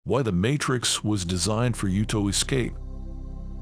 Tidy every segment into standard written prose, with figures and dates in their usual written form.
Why the Matrix was designed for you to escape.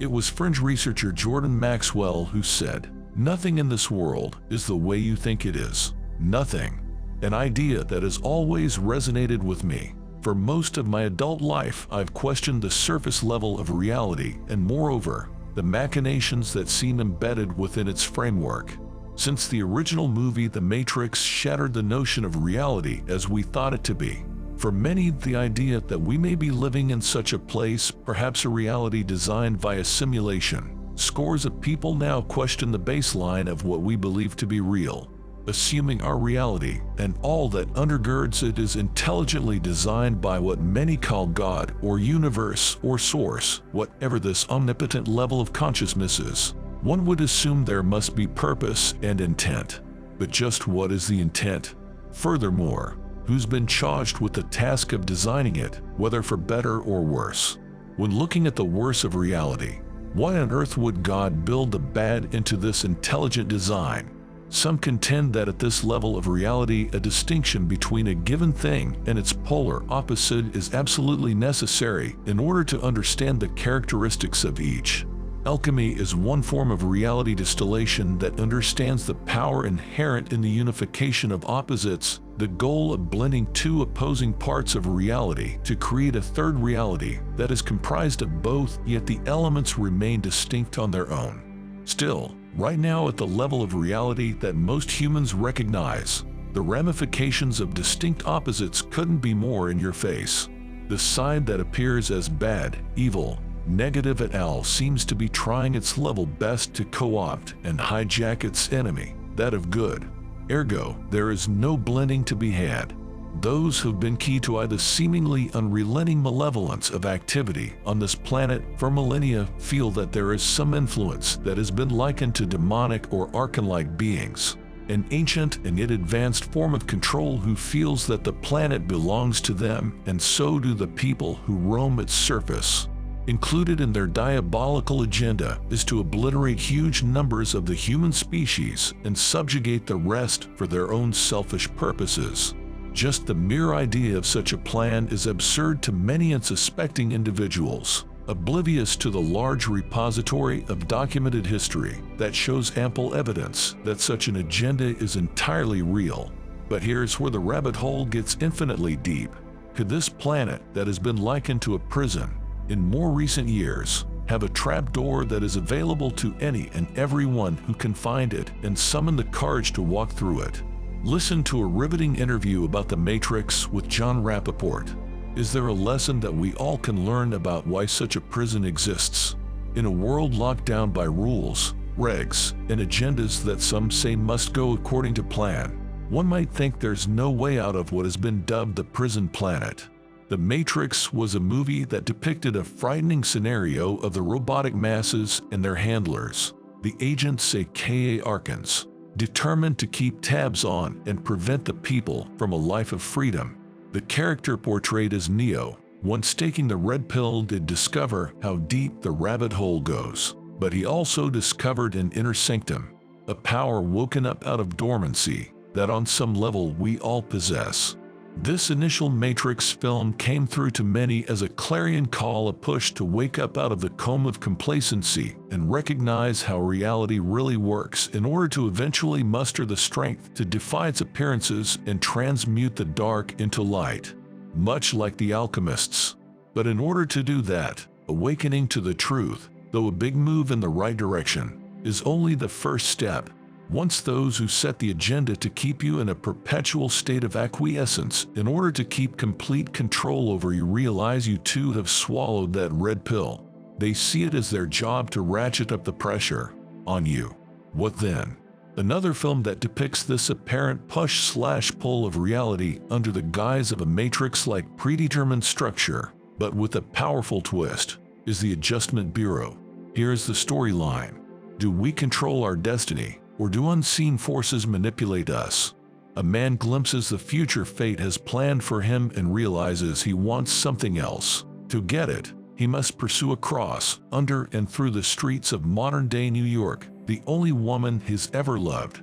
It was fringe researcher Jordan Maxwell who said, "Nothing in this world is the way you think it is. Nothing." An idea that has always resonated with me. For most of my adult life, I've questioned the surface level of reality and, moreover, the machinations that seem embedded within its framework. Since the original movie The Matrix shattered the notion of reality as we thought it to be. For many, the idea that we may be living in such a place, perhaps a reality designed via simulation. Scores of people now question the baseline of what we believe to be real, assuming our reality and all that undergirds it is intelligently designed by what many call God or universe or source, whatever this omnipotent level of consciousness is. One would assume there must be purpose and intent. But just what is the intent? Furthermore, who's been charged with the task of designing it, whether for better or worse? When looking at the worst of reality, why on earth would God build the bad into this intelligent design? Some contend that at this level of reality, a distinction between a given thing and its polar opposite is absolutely necessary in order to understand the characteristics of each. Alchemy is one form of reality distillation that understands the power inherent in the unification of opposites, the goal of blending two opposing parts of reality to create a third reality that is comprised of both, yet the elements remain distinct on their own. Still, right now at the level of reality that most humans recognize, the ramifications of distinct opposites couldn't be more in your face. The side that appears as bad, evil, negative et al. Seems to be trying its level best to co-opt and hijack its enemy, that of good. Ergo, there is no blending to be had. Those who've been key to the seemingly unrelenting malevolence of activity on this planet for millennia feel that there is some influence that has been likened to demonic or archon-like beings. An ancient and yet advanced form of control who feels that the planet belongs to them, and so do the people who roam its surface. Included in their diabolical agenda is to obliterate huge numbers of the human species and subjugate the rest for their own selfish purposes. Just the mere idea of such a plan is absurd to many unsuspecting individuals, oblivious to the large repository of documented history that shows ample evidence that such an agenda is entirely real. But here's where the rabbit hole gets infinitely deep. Could this planet that has been likened to a prison in more recent years have a trapdoor that is available to any and everyone who can find it and summon the courage to walk through it? Listen to a riveting interview about The Matrix with Jon Rappoport. Is there a lesson that we all can learn about why such a prison exists? In a world locked down by rules, regs, and agendas that some say must go according to plan, one might think there's no way out of what has been dubbed the prison planet. The Matrix was a movie that depicted a frightening scenario of the robotic masses and their handlers, the agents aka Archons, determined to keep tabs on and prevent the people from a life of freedom. The character portrayed as Neo, once taking the red pill, did discover how deep the rabbit hole goes, but he also discovered an inner sanctum, a power woken up out of dormancy that on some level we all possess. This initial Matrix film came through to many as a clarion call, a push to wake up out of the coma of complacency and recognize how reality really works in order to eventually muster the strength to defy its appearances and transmute the dark into light, much like the alchemists. But in order to do that, awakening to the truth, though a big move in the right direction, is only the first step. Once those who set the agenda to keep you in a perpetual state of acquiescence in order to keep complete control over you realize you too have swallowed that red pill, they see it as their job to ratchet up the pressure on you. What then? Another film that depicts this apparent push/pull of reality under the guise of a matrix-like predetermined structure, but with a powerful twist, is The Adjustment Bureau. Here's the storyline. Do we control our destiny, or do unseen forces manipulate us? A man glimpses the future fate has planned for him and realizes he wants something else. To get it, he must pursue across, under, and through the streets of modern-day New York, the only woman he's ever loved.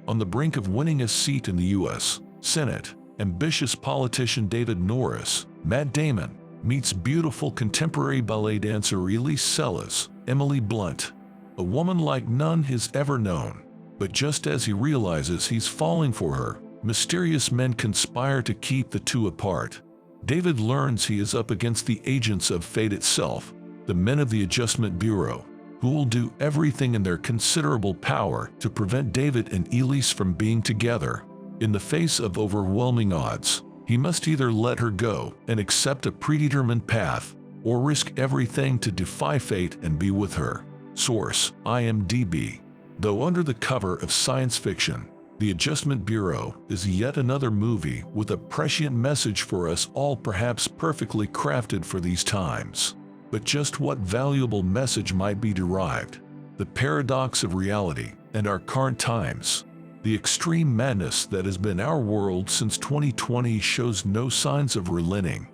On the brink of winning a seat in the U.S. Senate, ambitious politician David Norris, Matt Damon, meets beautiful contemporary ballet dancer Elise Sellas, Emily Blunt, a woman like none he's ever known. But just as he realizes he's falling for her, mysterious men conspire to keep the two apart. David learns he is up against the agents of fate itself, the men of the Adjustment Bureau, who will do everything in their considerable power to prevent David and Elise from being together. In the face of overwhelming odds, he must either let her go and accept a predetermined path, or risk everything to defy fate and be with her. Source: IMDb. Though under the cover of science fiction, The Adjustment Bureau is yet another movie with a prescient message for us all, perhaps perfectly crafted for these times. But just what valuable message might be derived? The paradox of reality and our current times. The extreme madness that has been our world since 2020 shows no signs of relenting.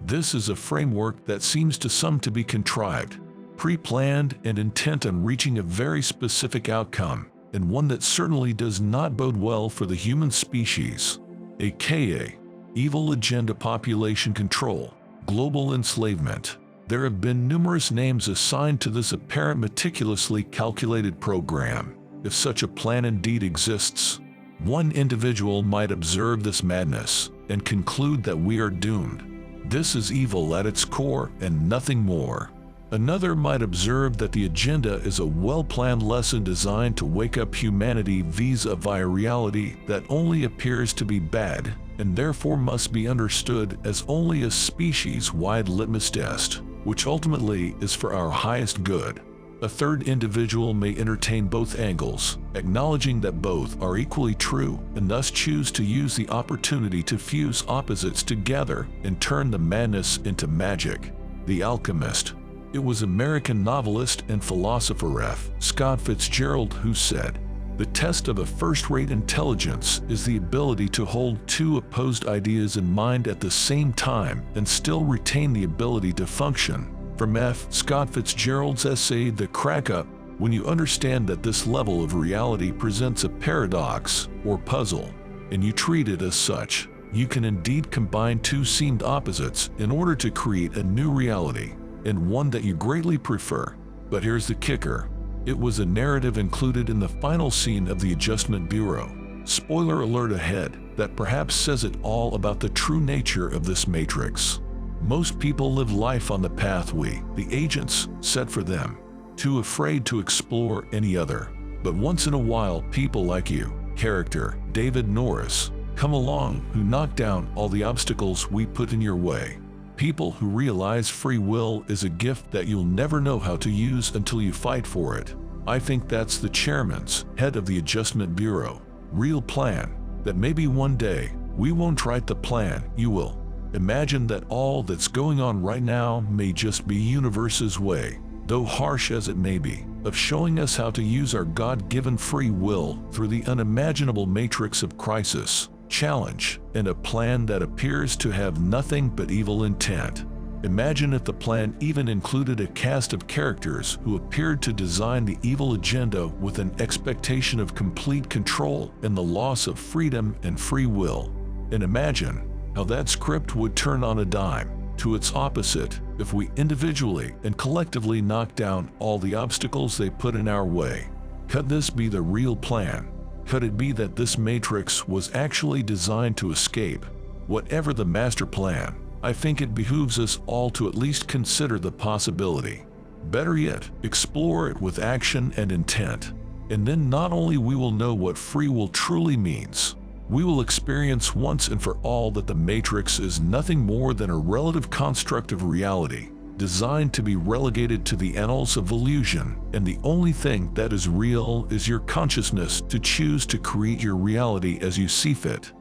This is a framework that seems to some to be contrived, pre-planned, and intent on reaching a very specific outcome, and one that certainly does not bode well for the human species, aka evil agenda, population control, global enslavement. There have been numerous names assigned to this apparent meticulously calculated program, if such a plan indeed exists. One individual might observe this madness and conclude that we are doomed. This is evil at its core and nothing more. Another might observe that the agenda is a well-planned lesson designed to wake up humanity vis-a-vis a reality that only appears to be bad and therefore must be understood as only a species-wide litmus test, which ultimately is for our highest good. A third individual may entertain both angles, acknowledging that both are equally true, and thus choose to use the opportunity to fuse opposites together and turn the madness into magic. The Alchemist. It was American novelist and philosopher F. Scott Fitzgerald who said, "The test of a first-rate intelligence is the ability to hold two opposed ideas in mind at the same time and still retain the ability to function." From F. Scott Fitzgerald's essay The Crack-Up. When you understand that this level of reality presents a paradox or puzzle, and you treat it as such, you can indeed combine two seemed opposites in order to create a new reality, and one that you greatly prefer. But here's the kicker. It was a narrative included in the final scene of The Adjustment Bureau. Spoiler alert ahead, that perhaps says it all about the true nature of this matrix. Most people live life on the path we, the agents, set for them, too afraid to explore any other. But once in a while, people like you, character David Norris, come along who knock down all the obstacles we put in your way. People who realize free will is a gift that you'll never know how to use until you fight for it. I think that's the chairman's, head of the Adjustment Bureau, real plan, that maybe one day we won't write the plan, you will. Imagine that all that's going on right now may just be universe's way, though harsh as it may be, of showing us how to use our God-given free will through the unimaginable matrix of crisis, challenge, and a plan that appears to have nothing but evil intent. Imagine if the plan even included a cast of characters who appeared to design the evil agenda with an expectation of complete control and the loss of freedom and free will. And imagine how that script would turn on a dime to its opposite if we individually and collectively knock down all the obstacles they put in our way. Could this be the real plan? Could it be that this matrix was actually designed to escape? Whatever the master plan, I think it behooves us all to at least consider the possibility. Better yet, explore it with action and intent. And then not only we will know what free will truly means, we will experience once and for all that the matrix is nothing more than a relative construct of reality, designed to be relegated to the annals of illusion, and the only thing that is real is your consciousness to choose to create your reality as you see fit.